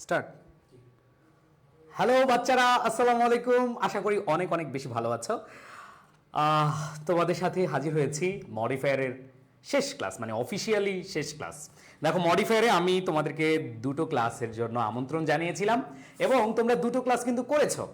Start. Hello বাচ্চারা, আসসালামু আলাইকুম। আশা করি অনেক অনেক বেশি ভালো আছো। তোমাদের সাথে হাজির হয়েছি মডিফায়ারের শেষ ক্লাস, মানে অফিসিয়ালি শেষ ক্লাস। দেখো, মডিফায়ারে আমি তোমাদেরকে দুটো ক্লাসের জন্য আমন্ত্রণ জানিয়েছিলাম এবং তোমরা দুটো ক্লাস কিন্তু করেছো।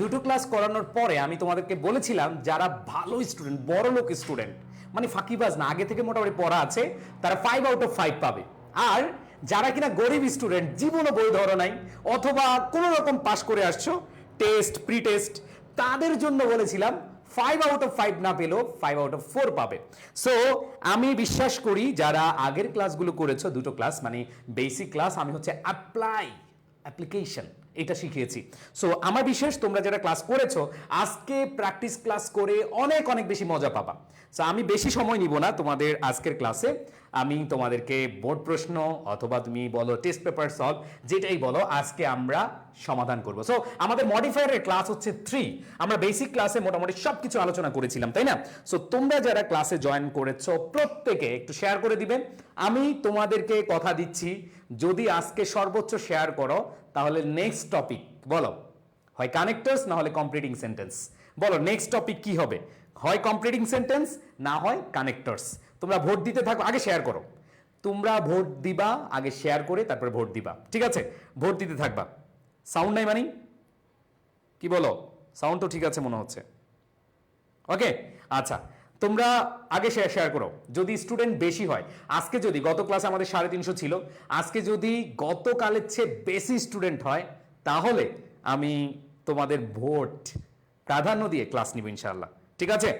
দুটো ক্লাস করানোর পরে আমি তোমাদেরকে বলেছিলাম যারা ভালো স্টুডেন্ট, বড় লোক স্টুডেন্ট, মানে ফাঁকিবাজ না, আগে থেকে মোটামুটি পড়া আছে, তারা 5/5 পাবে। আর যারা কিনা গরিব স্টুডেন্ট, জীবনও বই ধরো নাই অথবা কোনো রকম পাস করে আসছো টেস্ট প্রি টেস্ট, তাদের জন্য বলেছিলাম 5/5 না পেলেও 5/4 পাবে। সো আমি বিশ্বাস করি যারা আগের ক্লাসগুলো করেছো, দুটো ক্লাস মানে বেসিক ক্লাস, আমি হচ্ছে অ্যাপ্লিকেশন এটা শিখিয়েছি। সো আমার বিশ্বাস তোমরা যারা ক্লাস করেছো আজকে প্র্যাকটিস ক্লাস করে অনেক অনেক বেশি মজা পাবা। সো আমি বেশি সময় নিব না তোমাদের আজকের ক্লাসে। আমি তোমাদেরকে বোর্ড প্রশ্ন অথবা তুমি বলো টেস্ট পেপার সলভ, যেটাই বলো, আজকে আমরা সমাধান করব। সো আমাদের মডিফায়ারের ক্লাস হচ্ছে 3। আমরা বেসিক ক্লাসে মোটামুটি সব কিছু আলোচনা করেছিলাম, তাই না? সো তোমরা যারা ক্লাসে জয়েন করেছো প্রত্যেকে একটু শেয়ার করে দিবেন। আমি তোমাদেরকে কথা দিচ্ছি, যদি আজকে সর্বোচ্চ শেয়ার করো তাহলে নেক্সট টপিক বলো, হয় কানেক্টরস না হলে কমপ্লিটিং সেন্টেন্স। বলো নেক্সট টপিক কি হবে? হয় কমপ্লিটিং সেন্টেন্স না হয় কানেক্টরস। তোমরা ভোট দিতে থাকো, আগে শেয়ার করো। তোমরা ভোট দিবা, আগে শেয়ার করে তারপরে ভোট দিবা, ঠিক আছে? ভোট দিতে থাকবা। সাউন্ড নাই মানে কি বলো? সাউন্ড তো ঠিক আছে মনে হচ্ছে। ওকে, আচ্ছা, তোমরা আগে শেয়ার করো। যদি স্টুডেন্ট বেশি হয়, আজকে যদি গত ক্লাসে আমাদের 350 ছিল, আজকে যদি গতকালের চেয়ে বেশি স্টুডেন্ট হয় তাহলে আমি তোমাদের ভোট প্রাধান্য দিয়ে ক্লাস নিব ইনশাআল্লাহ, ঠিক আছে?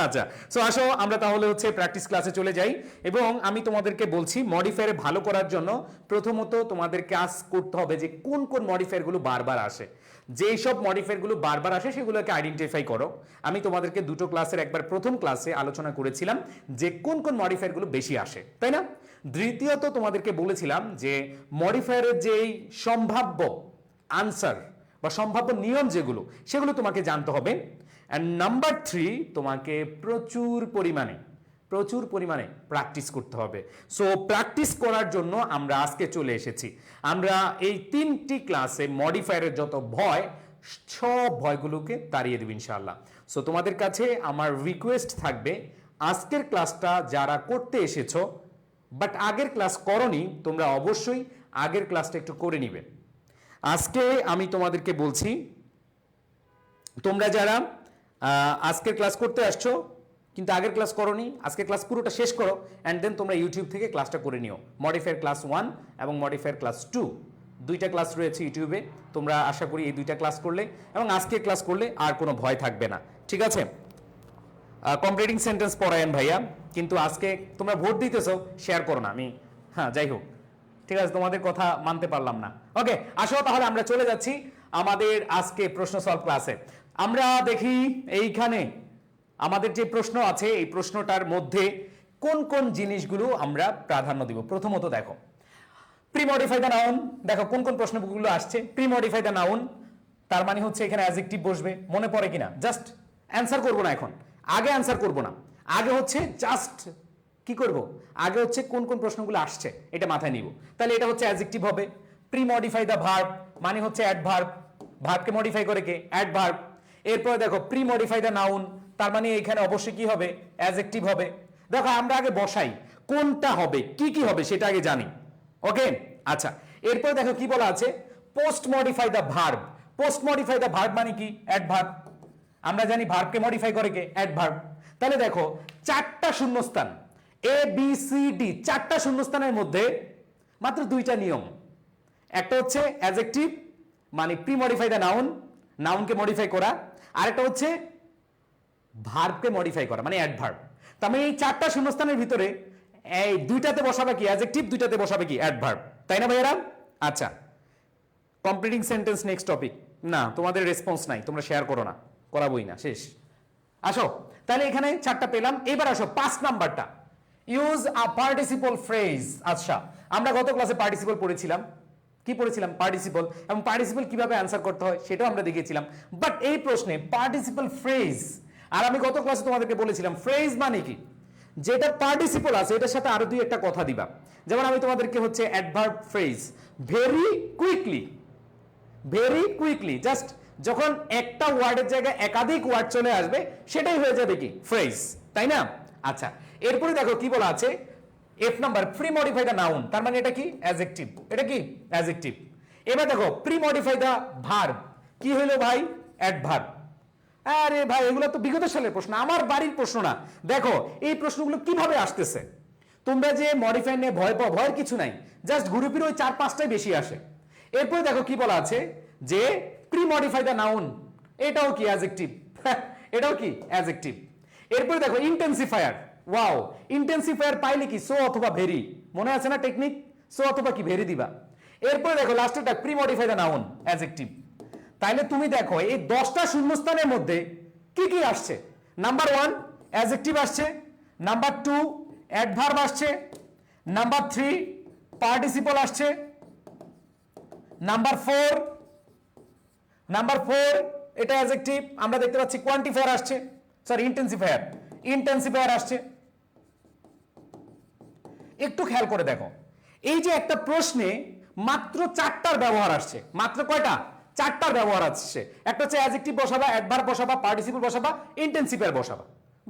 আচ্ছা, সো আসো আমরা তাহলে হচ্ছে প্র্যাকটিস ক্লাসে চলে যাই। এবং আমি তোমাদেরকে বলছি মডিফায়ারে ভালো করার জন্য প্রথমত তোমাদের কাজ করতে হবে যে কোন কোন মডিফায়ারগুলো বারবার আসে। যেই সব মডিফায়ারগুলো বারবার আসে সেগুলোকে আইডেন্টিফাই করো। আমি তোমাদেরকে দুটো ক্লাসের একবার প্রথম ক্লাসে আলোচনা করেছিলাম যে কোন কোন মডিফায়ারগুলো বেশি আসে, তাই না? দ্বিতীয়ত তোমাদেরকে বলেছিলাম যে মডিফায়ারের যেই সম্ভাব্য আনসার বা সম্ভাব্য নিয়ম যেগুলো, সেগুলো তোমাকে জানতে হবে। অ্যান্ড নাম্বার 3, তোমাকে প্রচুর পরিমাণে প্র্যাকটিস করতে হবে। সো প্র্যাকটিস করার জন্য আমরা আজকে চলে এসেছি। আমরা এই 3টি ক্লাসে মডিফায়ারের যত ভয়, সব ভয়গুলোকে তাড়িয়ে দেব ইনশাআল্লাহ। সো তোমাদের কাছে আমার রিকোয়েস্ট থাকবে, আজকের ক্লাসটা যারা করতে এসেছো বাট আগের ক্লাস করনি, তোমরা অবশ্যই আগের ক্লাসটা একটু করে নিবে। আজকে আমি তোমাদেরকে বলছি, তোমরা যারা আজকের ক্লাস করতে আসছো কিন্তু আগের ক্লাস করোনি, আজকে ক্লাস পুরোটা শেষ করো অ্যান্ড দেন তোমরা ইউটিউব থেকে ক্লাসটা করে নিও। মডিফায়ার ক্লাস 1 এবং মডিফায়ার ক্লাস 2, দুইটা ক্লাস রয়েছে ইউটিউবে। তোমরা আশা করি এই দুইটা ক্লাস করলে এবং আজকে ক্লাস করলে আর কোনো ভয় থাকবে না, ঠিক আছে? কমপ্লিটিং সেন্টেন্স পড়ায়েন ভাইয়া, কিন্তু আজকে তোমরা ভোট দিতেছো, শেয়ার করো না। আমি যাই হোক, ঠিক আছে, তোমাদের কথা মানতে পারলাম না। ওকে, আসো তাহলে আমরা চলে যাচ্ছি আমাদের আজকে প্রশ্ন সলভ ক্লাসে। আমরা দেখি এইখানে আমাদের যে প্রশ্ন আছে, এই প্রশ্নটার মধ্যে কোন কোন জিনিসগুলো আমরা প্রাধান্য দিব। প্রথমত দেখো প্রিমডিফাই দ্য নাউন। দেখো কোন কোন প্রশ্নগুলো আসছে। প্রিমডিফাই দ্য নাউন তার মানে হচ্ছে এখানে অ্যাডজেক্টিভ বসবে। মনে পড়ে কিনা? জাস্ট অ্যান্সার করবো না এখন, আগে অ্যান্সার করবো না, আগে হচ্ছে জাস্ট কি করব, আগে হচ্ছে কোন কোন প্রশ্নগুলো আসছে এটা মাথায় নিব। তাহলে এটা হচ্ছে অ্যাডজেক্টিভ হবে। প্রিমডিফাই দ্য ভার্ব মানে হচ্ছে অ্যাডভার্ব, ভার্বকে মডিফাই করে কে? অ্যাডভার্ব। এরপরে দেখো প্রিমডিফাই দ্য নাউন, তার মানে এখানে অবশ্যই কি হবে? অ্যাডজেক্টিভ হবে। দেখো আমরা আগে বসাই কোনটা হবে, কি কি হবে সেটা আগে জানি। ওকে, আচ্ছা, এরপর দেখো কি বলা আছে, post modify the verb. Post modify the verb মানে কি? অ্যাডভার্ব। আমরা জানি ভার্বকে মডিফাই করে কে? অ্যাডভার্ব। তাহলে দেখো 4টা শূন্যস্থান, এ বি সি ডি, 4টা শূন্যস্থানের মধ্যে মাত্র 2টা নিয়ম। একটা হচ্ছে অ্যাডজেক্টিভ মানে প্রিমডিফাই দ্য নাউন, নাউনকে মডিফাই করা, আরেকটা হচ্ছে ভার্বকে মডিফাই করা মানে অ্যাডভার্ব। তার মানে এই 4টা শূন্যস্থানের ভিতরে এই 2টাতে বসাবে কি? অ্যাডজেক্টিভ, 2টাতে বসাবে কি? অ্যাডভার্ব, তাই না ভাইয়েরা? আচ্ছা, কমপ্লিটিং সেন্টেন্স নেক্সট টপিক। না, তোমাদের রেসপন্স নাই, তোমরা শেয়ার করো না, করাবোই না, শেষ। আসো তাহলে এখানে 4টা পেলাম। এবার আসো 5 নাম্বারটা, ইউজ আ পার্টিসিপল ফ্রেজ। আচ্ছা, আমরা গত ক্লাসে পার্টিসিপল পড়েছিলাম। কি পড়েছিলাম? পার্টিসিপল। এবং পার্টিসিপল কিভাবে অ্যান্সার করতে হয় সেটাও আমরা দেখিয়েছিলাম। বাট এই প্রশ্নে পার্টিসিপল ফ্রেজ, আর আমি গত ক্লাসে তোমাদেরকে বলেছিলাম ফ্রেজ মানে কি? যেটা পার্টিসিপল আছে এটার সাথে আরো 2-1টা কথা দিবা। যেমন আমি তোমাদেরকে হচ্ছে adverb phrase very quickly just যখন একটা ওয়ার্ডের জায়গায় একাধিক ওয়ার্ড চলে আসবে সেটাই হয়ে যাবে কি ফ্রেজ, তাই না? আচ্ছা, এরপরে দেখো কি বলা আছে, F number pre modify the noun, তার মানে এটা কি অ্যাডজেক্টিভ, এটা কি অ্যাডজেক্টিভ। এবার দেখো প্রি মডিফাই দ্য ভার্ব, কি হলো ভাই অ্যাডভার্ব। আরে ভাই এগুলো তো বিগত সালের প্রশ্ন, আমার বাড়ির প্রশ্ন না। দেখো এই প্রশ্নগুলো কিভাবে আসতেছে, তোমরা যে মডিফাই নিয়ে ভয় পাও, ভয়ের কিছু নাই, জাস্ট ঘুরে ফিরে ওই 4-5টাই বেশি আসে। এরপরে দেখো কি বলা আছে যে প্রি মডিফাই দ্য নাউন, এটাও কি অ্যাডজেক্টিভ, এটাও কি অ্যাডজেক্টিভ। এরপরে দেখো ইন্টেন্সিফায়ার, ওয়াও ইন্টেন্সিফায়ার পাইলে কি সো অথবা ভেরি, মনে আছে না টেকনিক, সো অথবা কি ভেরি দিবা। এরপরে দেখো লাস্টেরটা pre modify the noun adjective. তাইলে তুমি দেখো এই 10টা শূন্যস্থানের মধ্যে কি কি আসছে, নাম্বার 1 অ্যাডজেক্টিভ আসছে, নাম্বার 2 অ্যাডভার্ব আসছে, নাম্বার 3 পার্টিসিপল আসছে, নাম্বার 4 এটা অ্যাডজেক্টিভ, আমরা দেখতে পাচ্ছি কোয়ান্টিফায়ার আসছে, সরি ইন্টেন্সিফায়ার আসছে। একটু খেয়াল করে দেখো, এই যে একটা প্রশ্নে মাত্র 4টার ব্যবহার আসছে, মাত্র কয়টা, 4টার ব্যবহার আসছে। একটা হচ্ছে অ্যাডজেক্টিভ বসাবা, অ্যাডভার্ব বসাবা, পার্টিসিপল বসাবা, ইন্টেন্সিফায়ার বসাবা,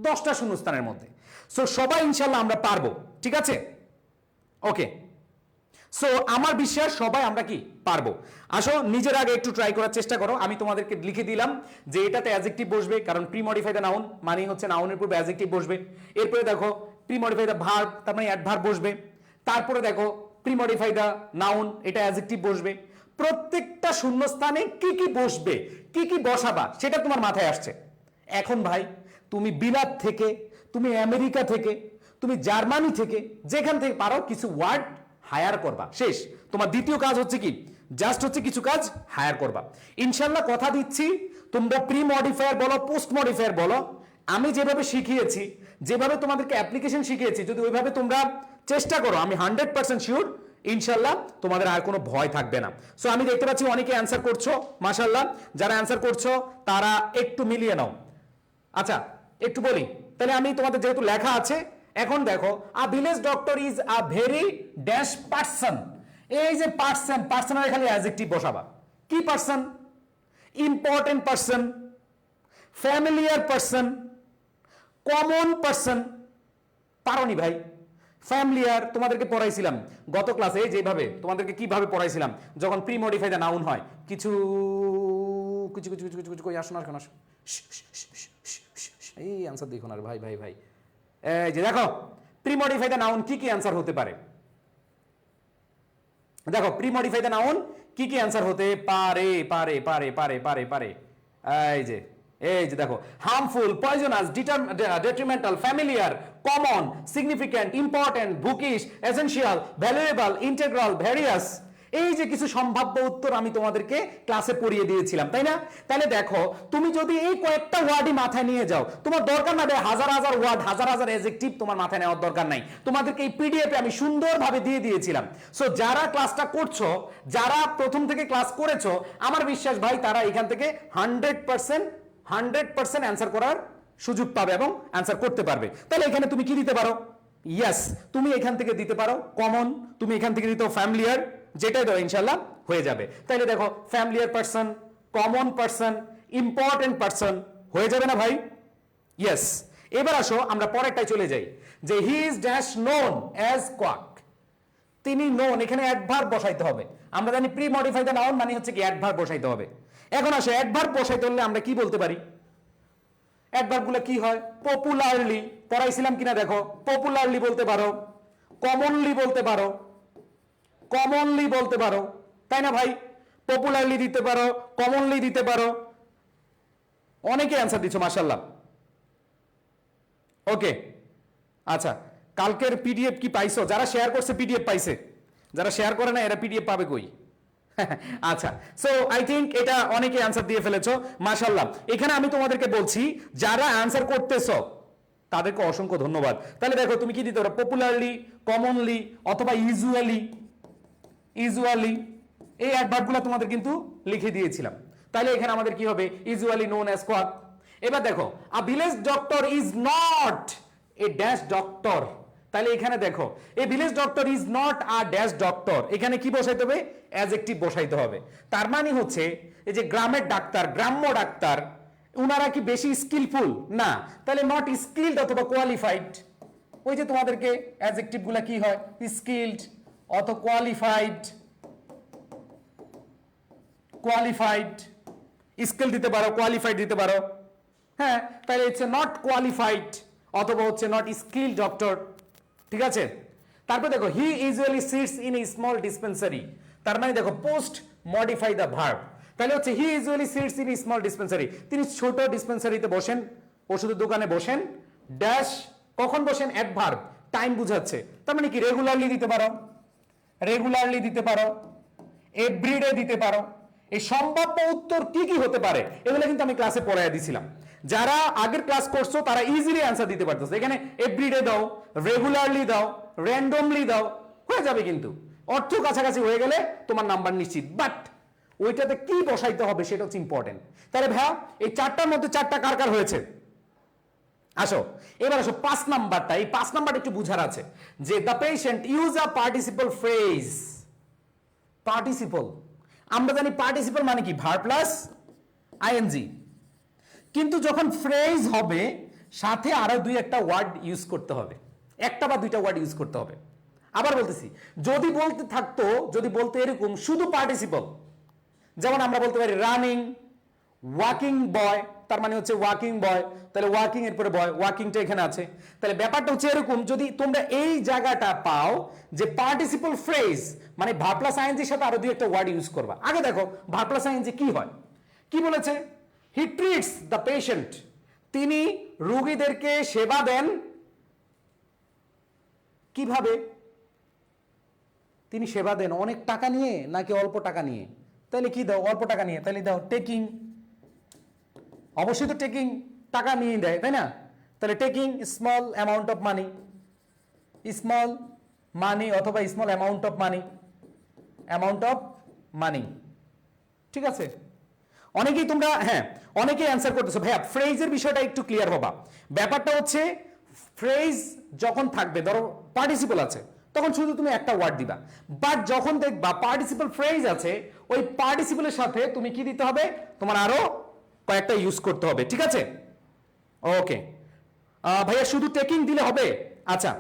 10টা শূন্যস্থানের মধ্যে। সো সবাই ইনশাল্লাহ আমরা পারবো, ঠিক আছে? ওকে, সো আমার বিশ্বাস সবাই আমরা কি পারবো। আসো নিজের আগে একটু ট্রাই করার চেষ্টা করো। আমি তোমাদেরকে লিখে দিলাম যে এটাতে অ্যাডজেক্টিভ বসবে, কারণ প্রি মডিফাই দ্য নাউন মানে হচ্ছে নাউনের পূর্বে অ্যাডজেক্টিভ বসবে। এরপরে দেখো প্রি মডিফাই দ্য ভার্ব, তার মানে অ্যাডভার্ব বসবে। তারপরে দেখো প্রি মডিফাই দ্য নাউন, এটা অ্যাডজেক্টিভ বসবে। প্রত্যেকটা শূন্যস্থানে কি কি বসবে, কি কি বসাবা সেটা তোমার মাথায় আসছে। এখন ভাই তুমি বিলাত থেকে, তুমি আমেরিকা থেকে, তুমি জার্মানি থেকে, যেখান থেকে পারো কিছু ওয়ার্ড হায়ার করবা, শেষ। তোমার দ্বিতীয় কাজ হচ্ছে কি, জাস্ট হচ্ছে কিছু কাজ হায়ার করবা। ইনশাল্লাহ কথা দিচ্ছি, তোমরা প্রি মডিফায়ার বলো, পোস্ট মডিফায়ার বলো, আমি যেভাবে শিখিয়েছি, যেভাবে তোমাদেরকে অ্যাপ্লিকেশন শিখিয়েছি, যদি ওইভাবে তোমরা চেষ্টা করো, আমি 100% শিওর ইনশাল্লাহ তোমাদের আর কোনো ভয় থাকবে না। সো আমি দেখতে পাচ্ছি অনেকে অ্যান্সার করছো, মাশাল্লাহ। যারা অ্যান্সার করছো তারা একটু মিলিয়ে নাও। আচ্ছা একটু বলি তাহলে, আমি তোমাদের যেহেতু লেখা আছে, এখন দেখো a village doctor is a very dash person. এই যে পার্সন, পার্সনের খালি অ্যাডজেক্টিভ বসাবা। কি person? Important person, familiar person, common person. পারোনি ভাই? ফ্যামিলিয়ার তোমাদেরকে পড়াইছিলাম গত ক্লাসে, যেভাবে তোমাদেরকে কিভাবে পড়াইছিলাম, যখন প্রি মডিফাই দ্য নাউন হয়, কিছু কিছু কিছু কিছু কিছু কই আসো না, আসো, এই আনসার দেখো না ভাই ভাই ভাই। এই যে দেখো প্রি মডিফাই দ্য নাউন কি কি অ্যান্সার হতে পারে, দেখো প্রি মডিফাই দ্য নাউন কি কি অ্যান্সার হতে পারে পারে পারে পারে পারে পারে এই যে দেখো harmful, poisonous, detrimental, familiar, common, significant, important, bookish, essential, valuable, integral, various. এই যে কিছু সম্ভাব্য উত্তর আমি তোমাদেরকে ক্লাসে পড়িয়ে দিয়েছিলাম, তাই না? তাহলে দেখো তুমি যদি এই কয়েকটা ওয়ার্ডই মাথায় নিয়ে যাও, তোমার দরকার না হাজার হাজার ওয়ার্ড, হাজার হাজার অ্যাডজেক্টিভ তোমার মাথায় নেওয়ার দরকার নাই। তোমাদেরকে এই পিডিএফে আমি সুন্দরভাবে দিয়ে দিয়েছিলাম। সো যারা ক্লাসটা করছো, যারা প্রথম থেকে ক্লাস করেছো, আমার বিশ্বাস ভাই তারা এখান থেকে 100% অ্যান্সার করার সুযোগ পাবে এবং অ্যান্সার করতে পারবে। তাহলে এখানে তুমি কি দিতে পারো? ইয়েস, তুমি এখান থেকে দিতে পারো কমন, তুমি এখান থেকে দিতে ফ্যামিলিয়ার, যেটাই দাও ইনশাল্লাহ হয়ে যাবে। তাইলে দেখো familiar person, common person, important person, হয়ে যাবে না ভাই? ইয়েস। এবার আসো আমরা পরেরটাই চলে যাই, যে he is dash known as quack. তিনি নোন, এখানে অ্যাডভার্ব বসাইতে হবে। আমরা জানি প্রি মডিফাই দ্য নাউন মানে হচ্ছে কি অ্যাডভার্ব বসাইতে হবে। এখন আসো অ্যাডভার্ব বসাইতে হলে আমরা কি বলতে পারি? অ্যাডভার্বগুলো কি হয়? পপুলারলি পড়াইছিলাম কিনা দেখো, পপুলারলি বলতে পারো, কমনলি বলতে পারো, কমনলি বলতে পারো, তাই না ভাই? পপুলারলি দিতে পারো, কমনলি দিতে পারো। অনেকে অ্যান্সার দিচ্ছ মাশাআল্লাহ। ওকে, আচ্ছা কালকের পিডিএফ কি পাইছো? যারা শেয়ার করছে পিডিএফ পাইছে, যারা শেয়ার করে না এরা পিডিএফ পাবে কই? আচ্ছা, সো আই থিংক এটা অনেকে অ্যান্সার দিয়ে ফেলেছো, মাশাআল্লাহ। এখানে আমি তোমাদেরকে বলছি যারা অ্যান্সার করতেছো তাদেরকে অসংখ্য ধন্যবাদ। তাহলে দেখো তুমি কি দিতে পারো? পপুলারলি, কমনলি অথবা ইউজুয়ালি। ইউজুয়ালি এই অ্যাডভার্বগুলো তোমাদের কিন্তু লিখে দিয়েছিলাম। তাহলে এখানে আমাদের কি হবে? Usually known as quack. এবার দেখো a village doctor is not a dash doctor. তাহলে এখানে দেখো a village doctor is not a dash doctor, এখানে কি বসাইতে হবে? অ্যাডজেক্টিভ বসাইতে হবে। তার মানে হচ্ছে এই যে গ্রামের ডাক্তার, গ্রাম্য ডাক্তার, উনারা কি বেশি স্কিলফুল? না, তাহলে নট স্কিলড অথবা কোয়ালিফাইড। ওই যে তোমাদেরকে অ্যাডজেক্টিভ গুলা কি হয়? স্কিলড অথবা কোয়ালিফাইড, কোয়ালিফাইড, স্কিল দিতে পারো, কোয়ালিফাইড দিতে পারো। হ্যাঁ, তাহলে হচ্ছে নট কোয়ালিফাইড অথবা হচ্ছে নট স্কিল ডক্টর। ঠিক আছে, তারপর দেখো he usually sits in a small dispensary, তার মানে দেখো পোস্ট মডিফাই দ্য ভার্ব। তাহলে হচ্ছে he usually sits in a small dispensary, তিনি ছোট ডিসপেন্সারিতে বসেন, ওষুধের দোকানে বসেন। ড্যাশ কখন বসেন? অ্যাডভার্ব, টাইম বুঝাচ্ছে। তার মানে কি রেগুলারলি দিতে পারো, রেগুলারলি দিতে পারো, এভরিডে দিতে পারো। এই সম্ভাব্য উত্তর কি কি হতে পারে এগুলো কিন্তু আমি ক্লাসে পড়াইয়া দিছিলাম। যারা আগের ক্লাস করছো তারা ইজিলি অ্যান্সার দিতে পারতেছে। এখানে এভরিডে দাও, রেগুলারলি দাও, র্যান্ডমলি দাও, হয়ে যাবে। কিন্তু অর্থ কাছাকাছি হয়ে গেলে তোমার নাম্বার নিশ্চিত। বাট ওইটাতে কি বসাইতে হবে সেটা হচ্ছে ইম্পর্টেন্ট। তাহলে ভাইয়া এই চারটার মধ্যে চারটা কার কার হয়েছে? আসো এবার আসো 5 নাম্বারটা। এই 5 নাম্বারটা একটু বুঝার আছে যে the patient use a participle phrase. Participle আমরা জানি পার্টিসিপল মানে কি? Verb plus ING. কিন্তু যখন ফ্রেজ হবে সাথে আরো দুই একটা ওয়ার্ড ইউজ করতে হবে, একটা বা দুইটা ওয়ার্ড ইউজ করতে হবে। আবার বলতেছি, যদি বলতে থাকতো, যদি বলতে এরকম শুধু পার্টিসিপল, যেমন আমরা বলতে পারি রানিং, ওয়াকিং বয়, তার মানে হচ্ছে ওয়াকিং বয়, তাহলে ওয়াকিং এর পরে বয়, ওয়াকিংটা এখানে আছে। তাহলে ব্যাপারটা হচ্ছে এরকম, যদি তোমরা এই জায়গাটা পাও যে পার্টিসিপল ফ্রেজ মানে ভার্ব প্লাস আইএনজির সাথে আরো দুই একটা ওয়ার্ড ইউজ করবা। আগে দেখো ভার্ব প্লাস আইএনজি কি হয়, কি বলেছে? হি ট্রিটস দ্য পেশেন্ট, তিনি রোগীদেরকে সেবা দেন। কিভাবে তিনি সেবা দেন? অনেক টাকা নিয়ে নাকি অল্প টাকা নিয়ে? তাহলে কি দাও? অল্প টাকা নিয়ে। তাহলে দাও টেকিং, অবশ্যই তো টেকিং টাকা নিয়ে দেয়, তাই না? তাহলে taking small amount of money, small money অথবা small amount of money, amount of money. ঠিক আছে, অনেকেই তোমরা হ্যাঁ অনেকেই অ্যান্সার করতেছো ভাইয়া ফ্রেজের বিষয়টা একটু ক্লিয়ার হবা। ব্যাপারটা হচ্ছে ফ্রেজ যখন থাকবে, ধরো পার্টিসিপল আছে, তখন শুধু তুমি একটা ওয়ার্ড দিবা। বাট যখন দেখবা পার্টিসিপল ফ্রেজ আছে, ওই পার্টিসিপলের সাথে তুমি কি দিতে হবে? তোমার আরো কয়েকটা ইউজ করতে হবে। ঠিক আছে, ওকে ভাইয়া শুধু টেকিং দিলে হবে? আচ্ছা,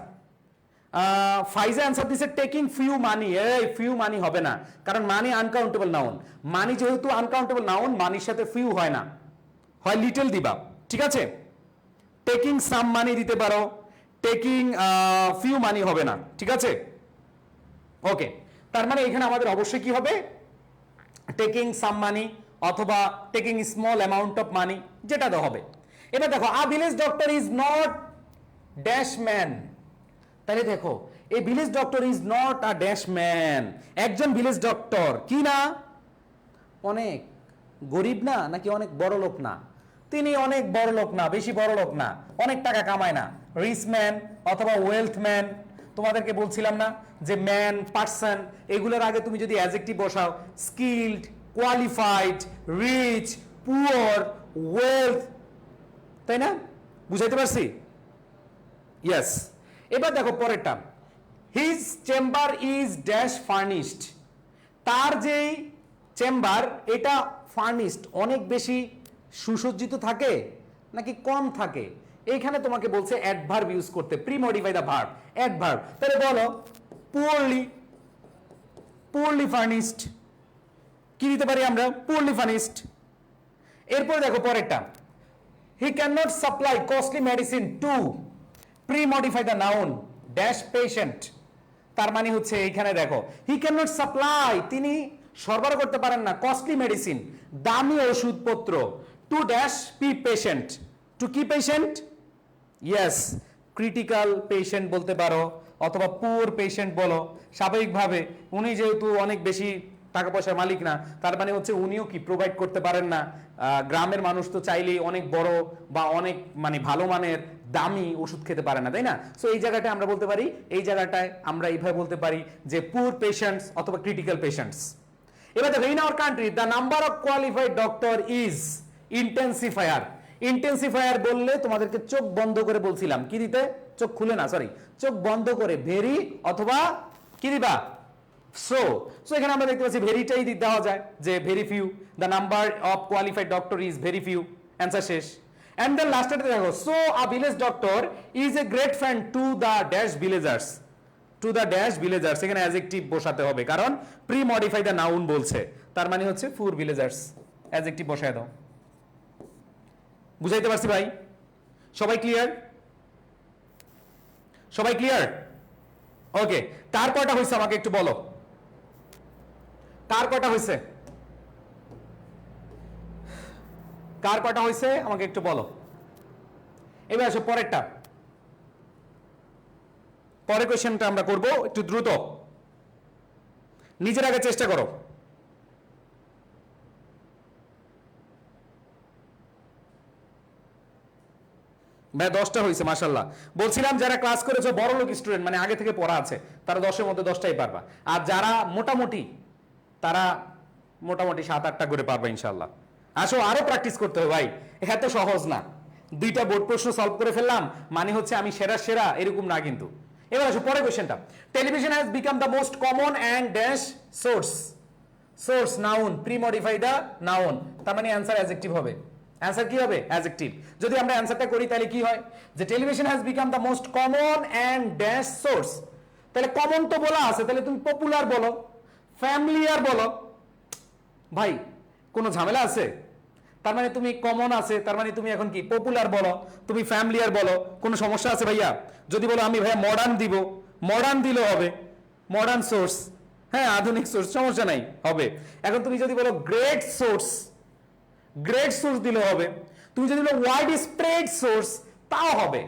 ফাইজা অ্যান্সার দিছে টেকিং ফিউ মানি। এই ফিউ মানি হবে না, কারণ মানি আনকাউন্টেবল নাউন। মানি যেহেতু আনকাউন্টেবল নাউন, মানির সাথে ফিউ হয় না, হয় লিটল দিবা। ঠিক আছে, টেকিং সাম মানি দিতে পারো, টেকিং ফিউ মানি হবে না। ঠিক আছে, ওকে। তার মানে এখানে আমাদের অবশ্যই কি হবে? টেকিং সাম মানি অথবা টেকিং স্মল অ্যামাউন্ট অফ মানি, যেটা তো হবে। এবার দেখো a village doctor is not dash man. তাহলে দেখো এই village doctor is not a dash man, একজন ভিলেজ ডক্টর কি না? অনেক গরিব না, নাকি অনেক বড় লোক না? তিনি অনেক বড় লোক না, বেশি বড় লোক না, অনেক টাকা কামায় না। রিচ ম্যান অথবা ওয়েলথ ম্যান। তোমাদেরকে বলছিলাম না যে ম্যান, পার্সন, এগুলোর আগে তুমি যদি অ্যাডজেক্টিভ বসাও, skilled, qualified, rich, poor, wealth, তাই না? বুঝাইতে পারছি? ইয়েস। এবার দেখো পরেরটা, his chamber is dash furnished. তার যেই চেম্বার এটা ফার্নিশড, অনেক বেশি সুসজ্জিত থাকে নাকি কম থাকে? এইখানে তোমাকে বলছে অ্যাডভার্ব ইউজ করতে, pre modify the verb, adverb. তাহলে বলো পুয়ারলি, পুয়ারলি ফার্নিশড। কি দিতে পারি আমরা? Poorly furnished. এরপর দেখো পরেরটা, he can not supply costly medicine to, pre modify the noun dash patient. তার মানে হচ্ছে এইখানে দেখো হি ক্যান নট সাপ্লাই, তিনি সরবরাহ করতে পারেন না, কস্টলি মেডিসিন, দামি ওষুধপত্র, to dash P patient, to কি পেশেন্ট? ইয়েস, ক্রিটিক্যাল পেশেন্ট বলতে পারো অথবা পুয়ার পেশেন্ট বলো। স্বাভাবিকভাবে উনি যেহেতু অনেক বেশি টাকা পয়সার মালিক না, তার মানে হচ্ছে উনিও কি প্রোভাইড করতে পারেন না। গ্রামের মানুষ তো চাইলেই অনেক বড় বা অনেক মানে ভালো মানের দামি ওষুধ খেতে পারে না, তাই না? সো এই জায়গাটায় আমরা বলতে পারি, এই জায়গাটায় আমরা এইভাবে বলতে পারি যে পুয়ার পেশেন্টস অথবা ক্রিটিক্যাল পেশেন্টস। এবার দেখো in our country the number of qualified doctor is intensifier. Intensifier বললে তোমাদেরকে চোখ বন্ধ করে বলছিলাম কি দিতে, চোখ খুলে না, সরি, চোখ বন্ধ করে ভেরি অথবা কি দিবা, সো। সো এখানে আমরা দেখতে পাচ্ছি ভেরিটাই দেওয়া যায়, যে very few, the number of qualified doctor is very few, answer শেষ। এন্ড দেন লাস্টের দেখো, so a village doctor is a great friend to the dash villagers, to the dash villagers, এখানে অ্যাডজেক্টিভ বসাতে হবে কারণ প্রি মডিফাই দ্য নাউন বলছে, তার মানে হচ্ছে পুর ভিলেজার্স, অ্যাডজেক্টিভ বসায় দাও। বুঝাইতে পারছি ভাই? সবাই ক্লিয়ার? সবাই ক্লিয়ার? ওকে, কার কয়টা হয়েছে আমাকে একটু বলো, কার কয়টা হয়েছে, কার কয়টা হয়েছে আমাকে একটু বলো। এবার আসো পরেরটা, পরের কোয়েশ্চেনটা আমরা করব একটু দ্রুত, নিজের আগে চেষ্টা করো। ভাই 10টা হয়েছে মাশাআল্লাহ। বলছিলাম যারা ক্লাস করেছো বড় লোক স্টুডেন্ট, মানে আগে থেকে পড়া আছে, তারা 10-এর মধ্যে 10টাই পারবা, আর যারা মোটামুটি তারা মোটামুটি 7-8টা করে পারবা ইনশাআল্লাহ। আসো আরো প্র্যাকটিস করতে হবে ভাই, এত সহজ না। 2টা বোর্ড প্রশ্ন সলভ করে ফেললাম মানে হচ্ছে আমি সেরা সেরা এরকম না কিন্তু। এবার আসো পরের কোশ্চেনটা, television has become the most common and dash source, source noun, pre modify the noun, তার মানে অ্যান্সার অ্যাডজেক্টিভ হবে। অ্যান্সার কি হবে? অ্যাডজেক্টিভ। যদি আমরা অ্যান্সারটা করি তাহলে কি হয়, যে television has become the most common and dash source, তাহলে কমন তো বলা আছে, তাহলে তুমি পপুলার বলো, ফ্যামিলিয়ার বলো। ভাই কোনো ঝামেলা আছে? তার মানে তুমি কমন আছে, তার মানে তুমি এখন কি পপুলার বলো, তুমি ফ্যামিলিয়ার বলো, কোনো সমস্যা আছে ভাইয়া? যদি বলো আমি ভাইয়া মডার্ন দিব, মডার্ন দিলেও হবে, মডার্ন সোর্স, হ্যাঁ আধুনিক সোর্স, সমস্যা নাই, হবে। এখন তুমি যদি বলো গ্রেট সোর্স, গ্রেট সোর্স দিলেও হবে, তুমি যদি বলো ওয়াইড স্প্রেড সোর্স তাও হবে।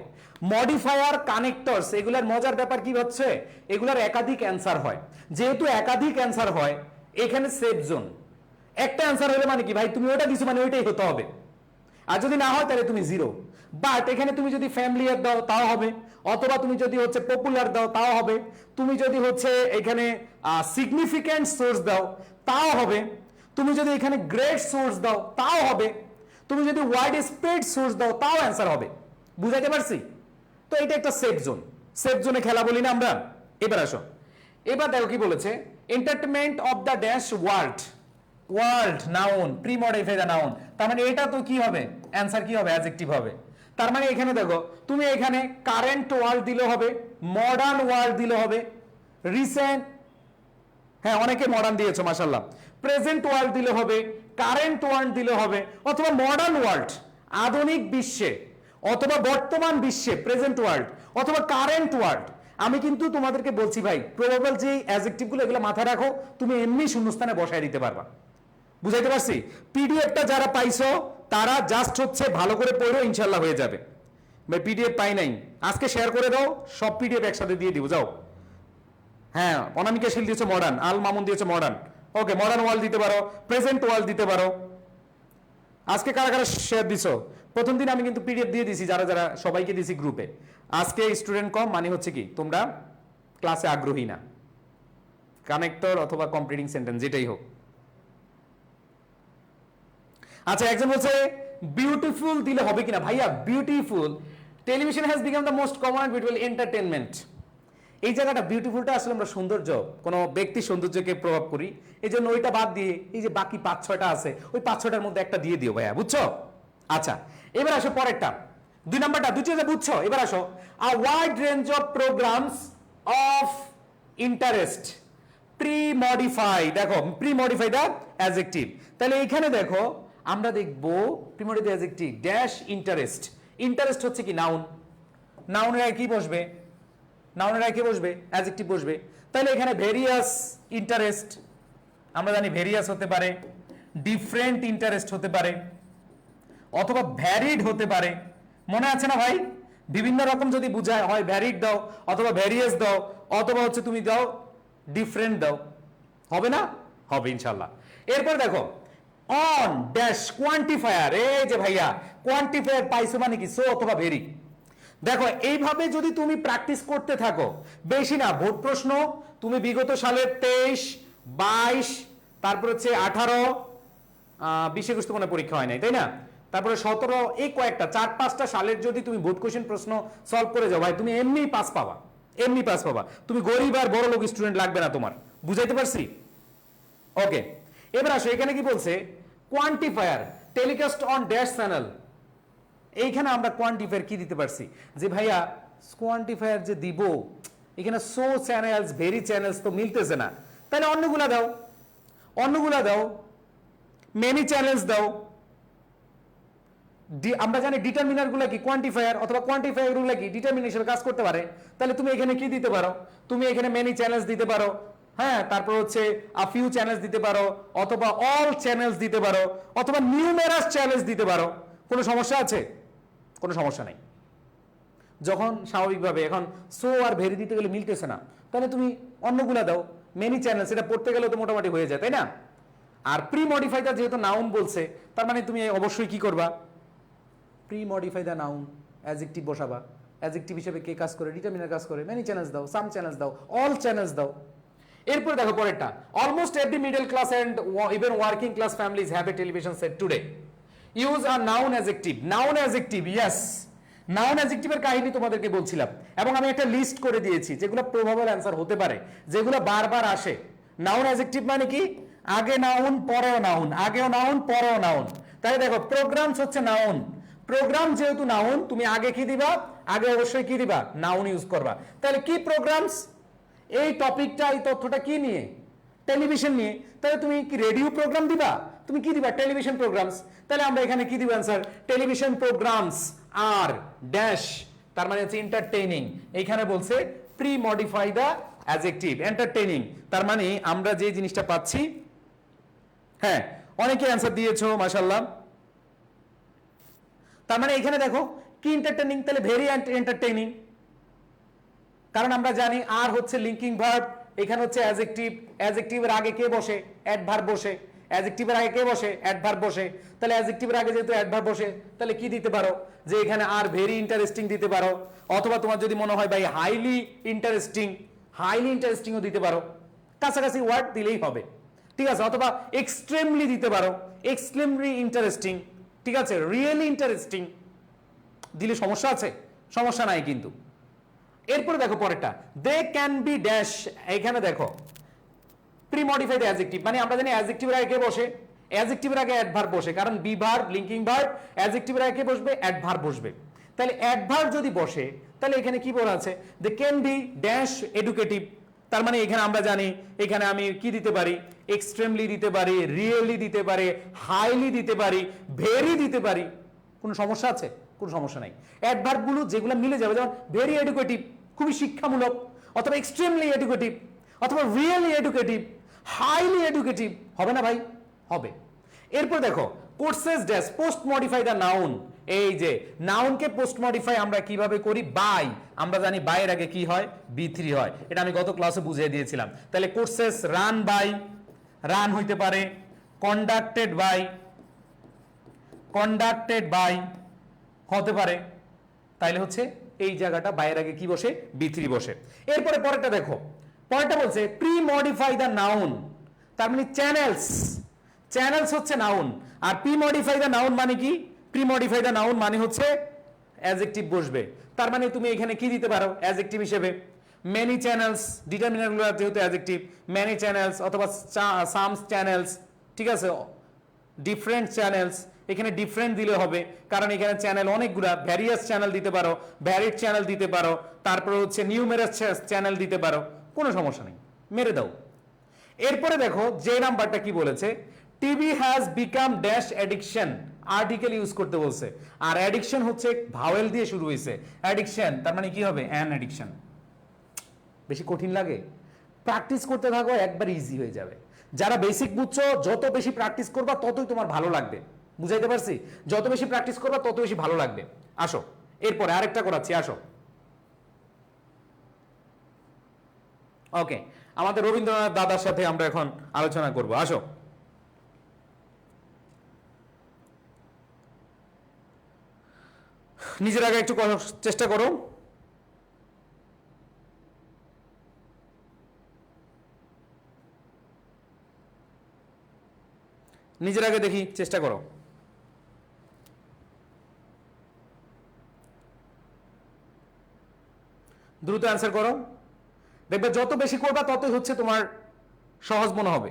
মডিফায়ার, কানেক্টরস, এগুলার মজার ব্যাপার কি হচ্ছে, এগুলার একাধিক অ্যান্সার হয়, যেহেতু একাধিক অ্যান্সার হয় এখানে সেফ জোন। একটা অ্যান্সার হলে মানে কি ভাই তুমি ওটা দিছো মানে ওইটাই হতে হবে, আর যদি না হয় তাহলে তুমি জিরো। বাট এখানে তুমি যদি ফ্যামিলিয়ার দাও তাও হবে, অথবা তুমি যদি হচ্ছে পপুলার দাও তাও হবে, তুমি যদি হচ্ছে এখানে সিগনিফিক্যান্ট সোর্স দাও তাও হবে, তুমি যদি এখানে গ্রেট সোর্স দাও তাও হবে, তুমি যদি ওয়াইড স্প্রেড সোর্স দাও তাও অ্যান্সার হবে। বুঝাইতে পারছি? তো এটা একটা সেফ জোন, সেফ জোনে খেলা বলি না আমরা। এবার আসো, এবার দেখো কি বলেছে, entertainment of the dash world, world noun, pre modify the noun, তার মানে এটা তো কি হবে, অ্যানসার কি হবে, অ্যাডজেক্টিভ হবে। তার মানে এখানে দেখো তুমি এখানে কারেন্ট ওয়ার্ল্ড দিলে হবে, মডার্ন ওয়ার্ল্ড দিলে হবে, রিসেন্ট, হ্যাঁ অনেকে মডার্ন দিয়েছো মাশাআল্লাহ, প্রেজেন্ট ওয়ার্ল্ড দিলে হবে, কারেন্ট ওয়ার্ল্ড দিলে হবে, অথবা মডার্ন ওয়ার্ল্ড আধুনিক বিশ্বে, অথবা বর্তমান বিশ্বে প্রেজেন্ট ওয়ার্ল্ড, অথবা কারেন্ট ওয়ার্ল্ড। আমি কিন্তু তোমাদেরকে বলছি ভাই, প্রবাবল যে অ্যাডজেক্টিভগুলো এগুলো মাথায় রাখো, তুমি এমনি শূন্যস্থানে বসায় দিতে পারবা। বুঝাইতে পারছি? পিডিএফটা যারা পাইছো তারা জাস্ট হচ্ছে ভালো করে পড়ো, ইনশাল্লাহ হয়ে যাবে। ভাই পিডিএফ পাই নাই, আজকে শেয়ার করে দাও, সব পিডিএফ একসাথে দিয়ে দিব, যাও। হ্যাঁ অনামিকা শীল দিয়েছো মডার্ন, আল মামুন দিয়েছো মডার্ন, ওকে মডার্ন ওয়ার্ল্ড দিতে পারো, প্রেজেন্ট ওয়ার্ল্ড দিতে পারো। আজকে কারা কারা শেয়ার দিছো? প্রথম দিন আমি কিন্তু পিডিএফ দিয়ে দিছি, যারা যারা সবাইকে দিছি গ্রুপে। আজকে স্টুডেন্ট কম মানে হচ্ছে কি তোমরা ক্লাসে আগ্রহী না, কানেক্টর অথবা কমপ্লিটিং সেন্টেন্স যেটাই হোক। আচ্ছা একজন বলছে বিউটিফুল দিলে হবে কিনা? ভাইয়া beautiful, television has become the most common and beautiful entertainment, এই জায়গাটা বিউটিফুলটা আসলে আমরা সৌন্দর্য, কোনো ব্যক্তি সৌন্দর্যকে প্রভাব করি, এই জন্য ওইটা বাদ দিয়ে এই যে বাকি 5-6টা আছে ওই 5-6টার মধ্যে একটা দিয়ে দিও ভাইয়া, বুঝছো? আচ্ছা এবার আসো পরেরটা, 2 নাম্বারটা, দুটো বুঝছো? এবার আসো, a wide range of programs of interest, pre modify, দেখো প্রি মডিফাই দ্য অ্যাডজেক্টিভ, তাহলে এখানে দেখো আমরা দেখবো pre modify the adjective dash interest, interest হচ্ছে কি নাউন, নাউনের আগে কি বসবে, নাউনের আগে কি বসবে, অ্যাডজেক্টিভ বসবে। তাহলে এখানে ভেরিয়াস ইন্টারেস্ট, আমরা জানি ভেরিয়াস হতে পারে, ডিফারেন্ট ইন্টারেস্ট হতে পারে, অথবা ভ্যারিড হতে পারে। মনে আছে না ভাই? বিভিন্ন রকম যদি বুঝায় হয় ভ্যারিড দাও, অথবা ভ্যারিয়াস দাও, অথবা হচ্ছে তুমি দাও ডিফারেন্ট দাও, হবে না? হবে ইনশাল্লাহ। এরপর দেখো অন ড্যাশ কোয়ান্টিফায়ার, এই যে ভাইয়া কোয়ান্টিফায়ার পাইছো মানে কি সো অথবা ভেরি। দেখো এইভাবে যদি তুমি প্র্যাকটিস করতে থাকো, বেশি না বোর্ড প্রশ্ন তুমি বিগত সালের 23, 22, তারপর হচ্ছে 18, 20, 21 তো কোনো পরীক্ষা হয় নাই তাই না, তারপরে 17 এই কয়েকটা 4-5টা সালের যদি তুমি বোর্ড কোশ্চেন প্রশ্ন সলভ করে যাও ভাই তুমি এমনি পাস পাবা, এমনি পাস পাবা। তুমি গরিব আর বড় লোক স্টুডেন্ট লাগবে না তোমার, বুঝাইতে পারছি? ওকে, এবার আসো এখানে কি বলছে, quantifier telecast on dash channel. এইখানে আমরা কোয়ান্টিফায়ার কি দিতে পারছি, যে ভাইয়া কোয়ান্টিফায়ার যে দিব এখানে সো চ্যানেলস ভেরি চ্যানেলস তো মিলতেছে না, তাহলে অন্যগুলা দাও, অন্যগুলা দাও, মেনি চ্যানেলস দাও। আমরা জানি ডিটারমিনার গুলা কি কোয়ান্টিফায়ার, অথবা কোয়ান্টিফায়ার গুলা কি ডিটারমিনার হিসেবে কাজ করতে পারে। তাহলে তুমি এখানে কি দিতে পারো, তুমি এখানে মেনি চ্যানেলস দিতে পারো, হ্যাঁ, তারপর হচ্ছে আ ফিউ চ্যানেলস দিতে পারো, অথবা অল চ্যানেলস দিতে পারো, অথবা নিউমেরাস চ্যানেলস দিতে পারো। কোনো সমস্যা আছে? কোনো সমস্যা নাই। যখন স্বাভাবিকভাবে এখন সো আর ভেরি দিতে গেলে মিলতেছে না, তাহলে তুমি অন্যগুলা দাও, মেনি চ্যানেলস, এটা পড়তে গেলে তো মোটামুটি হয়ে যায়, তাই না? আর প্রি মডিফাইটা যেহেতু নাউন বলছে, তার মানে তুমি অবশ্যই কি করবা, pre modify the noun, adjective বসাবা। অ্যাডজেক্টিভ হিসেবে কে কাজ করে, ডিটারমিনার কাজ করে। মেনি চ্যানেলস দাও, সাম চ্যানেলস দাও, অল চ্যানেলস দাও। এরপর দেখো পরেরটা, almost every middle class and even working class families have a television set today. Use a noun adjective. Noun adjective, yes, noun অ্যাডজেক্টিভের কাহিনী তোমাদেরকে বলছিলাম, এবং আমি একটা লিস্ট করে দিয়েছি যেগুলো প্রবাবল অ্যান্সার হতে পারে, যেগুলো বারবার আসে। নাউন অ্যাডজেক্টিভ মানে কি, আগে নাউন পরেও নাউন, আগেও নাউন পরেও নাউন। তাই দেখো প্রোগ্রামস হচ্ছে নাউন, প্রোগ্রাম যেহেতু নাউন, তুমি আগে কি দিবা, আগে অবশ্যই কি দিবা, নাউন ইউজ করবা। তাহলে কি প্রোগ্রামস, এই টপিকটা এই তথ্যটা কি নিয়ে, টেলিভিশন নিয়ে, তাহলে তুমি কি রেডিও প্রোগ্রাম দিবা, তুমি কি দিবা, টেলিভিশন প্রোগ্রামস। তাহলে আমরা এখানে কি দিব answer, television programs are dash, তার মানে হচ্ছে এন্টারটেইনিং। এখানে বলছে pre modify the adjective entertaining, তার মানে আমরা যে জিনিসটা পাচ্ছি, হ্যাঁ অনেকে অ্যান্সার দিয়েছো মাশাআল্লাহ। তার মানে এখানে দেখো কি এন্টারটেইনিং, তাহলে ভেরি এন্টারটেইনিং, কারণ আমরা জানি আর হচ্ছে লিঙ্কিং ভার্ব, এখানে হচ্ছে অ্যাডজেক্টিভ, অ্যাডজেক্টিভের আগে কে বসে, অ্যাডভার্ব বসে, অ্যাডজেক্টিভের আগে কে বসে, অ্যাডভার্ব বসে। তাহলে অ্যাডজেক্টিভের আগে যেহেতু অ্যাডভার্ব বসে, তাহলে কি দিতে পারো, যে এখানে আর ভেরি ইন্টারেস্টিং দিতে পারো, অথবা তোমার যদি মনে হয় ভাই হাইলি ইন্টারেস্টিং, হাইলি ইন্টারেস্টিংও দিতে পারো, কাছাকাছি ওয়ার্ড দিলেই হবে, ঠিক আছে। অথবা এক্সট্রিমলি দিতে পারো, এক্সট্রিমলি ইন্টারেস্টিং, ঠিক আছে, রিয়েলি ইন্টারেস্টিং দিলে সমস্যা আছে, সমস্যা নাই কিন্তু। এরপরে দেখো পরেরটা, দে ক্যান বি ড্যাশ। এখানে দেখো প্রি মডিফাইড অ্যাডজেক্টিভ, মানে আমরা জানি অ্যাডজেক্টিভের আগে কে বসে, অ্যাডজেক্টিভের আগে অ্যাডভার্ব বসে, কারণ বি ভার্ব লিঙ্কিং ভার্ব, অ্যাডজেক্টিভের আগে কে বসবে, অ্যাডভার্ব বসবে। তাহলে অ্যাডভার্ব যদি বসে, তাহলে এখানে কি বলা আছে, they can be dash educative. তার মানে এখানে আমরা জানি, এখানে আমি কি দিতে পারি, এক্সট্রিমলি দিতে পারি, রিয়েলি দিতে পারি, হাইলি দিতে পারি, ভেরি দিতে পারি। কোনো সমস্যা আছে? কোনো সমস্যা নাই। অ্যাডভার্বগুলো যেগুলো মিলে যাবে, যেমন ভেরি এডুকেটিভ খুবই শিক্ষামূলক, অথবা এক্সট্রিমলি এডুকেটিভ, অথবা রিয়েলি এডুকেটিভ, হাইলি এডুকেটিভ, হবে না ভাই? হবে। এরপর দেখো courses dash post modify the noun. এই যে নাউনকে পোস্ট মডিফাই আমরা কিভাবে করি, বাই। আমরা জানি বাইয়ের আগে কি হয়, বি3 হয়, এটা আমি গত ক্লাসে বুঝিয়ে দিয়েছিলাম। তাহলে কোর্সেস রান বাই, রান হইতে পারে, কন্ডাক্টেড বাই, কন্ডাক্টেড বাই হতে পারে। তাইলে হচ্ছে এই জায়গাটা বাইয়ের আগে কি বসে, বি3 বসে। এরপরে পরেরটা দেখো, পরেরটা বলছে প্রি মডিফাই দ্য নাউন, তার মানে চ্যানেলস, চ্যানেলস হচ্ছে নাউন। আর প্রি মডিফাই দ্য নাউন মানে কি, প্রি মডিফাই দ্য নাউন মানে হচ্ছে অ্যাডজেক্টিভ বসবে। তার মানে তুমি এখানে কি দিতে পারো অ্যাডজেক্টিভ হিসেবে, মেনি চ্যানেলস, ডিটারমিনারগুলো যেহেতু অ্যাডজেক্টিভ, মেনি চ্যানেলস অথবা সাম চ্যানেলস, ঠিক আছে, ডিফারেন্ট চ্যানেলস, এখানে ডিফারেন্ট দিলে হবে, কারণ এখানে চ্যানেল অনেকগুলা, ভ্যারিয়াস চ্যানেল দিতে পারো, ভ্যারিড চ্যানেল দিতে পারো, তারপরে হচ্ছে নিউমেরাস চ্যানেল দিতে পারো, কোনো সমস্যা নেই, মেরে দাও। এরপরে দেখো যে নাম্বারটা কি বলেছে, TV has become dash addiction, article use করতে বলছে। আর অ্যাডিকশন হচ্ছে ভাওয়েল দিয়ে শুরু হয়েছে, অ্যাডিকশন, তার মানে কি হবে, অ্যান অ্যাডিকশন। বেশি কঠিন লাগে? প্র্যাকটিস করতে থাকো, একবার ইজি হয়ে যাবে। যারা বেসিক বুঝছো, যত বেশি প্র্যাকটিস করবা ততই তোমার ভালো লাগবে, বুঝাইতে পারছি? যত বেশি প্র্যাকটিস করবা তত বেশি ভালো লাগবে। আসো এরপরে আরেকটা করাচ্ছি, আসো। ওকে, আমাদের রবীন্দ্রনাথ দাদার সাথে আমরা এখন আলোচনা করব, আসো। নিজের আগে একটু চেষ্টা করো। নিজের আগে দেখি, চেষ্টা করো। দ্রুত অ্যান্সার করো, দেখবে যত বেশি করবা ততই হচ্ছে তোমার সহজ মনে হবে।